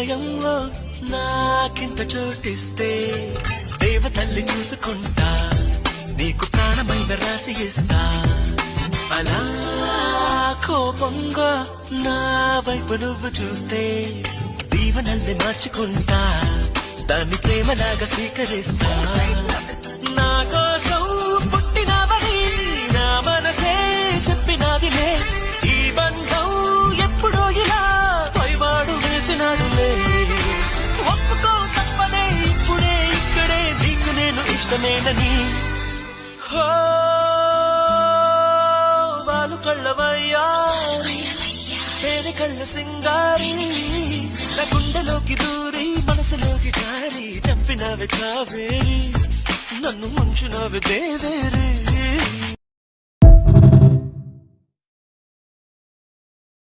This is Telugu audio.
హృదయంలో నాకింత చోటిస్తే దేవతల్లి చూసుకుంటా నీకు ప్రాణమైన రాసి ఇస్తా అలా కోపంగా నా వైపు నువ్వు చూస్తే దీవనల్ని మార్చుకుంటా దాన్ని ప్రేమలాగా స్వీకరిస్తా నా కోసం పుట్టినవని నా మనసే చెప్పినాదిలే ఈ బంధం ఎప్పుడో ఇలా పైవాడు వేసినాడులే ఒప్పుకో తప్పనే ఇప్పుడే ఇక్కడే నీకు నేను ఇష్టమేనని బాలు కళ్ళవయ్యా పేరు కళ్ళ సింగారి నా గుండెలోకి దూరి మనసులోకి జారి చంపినవి కావేరి నన్ను ముంచినవి దేవేరి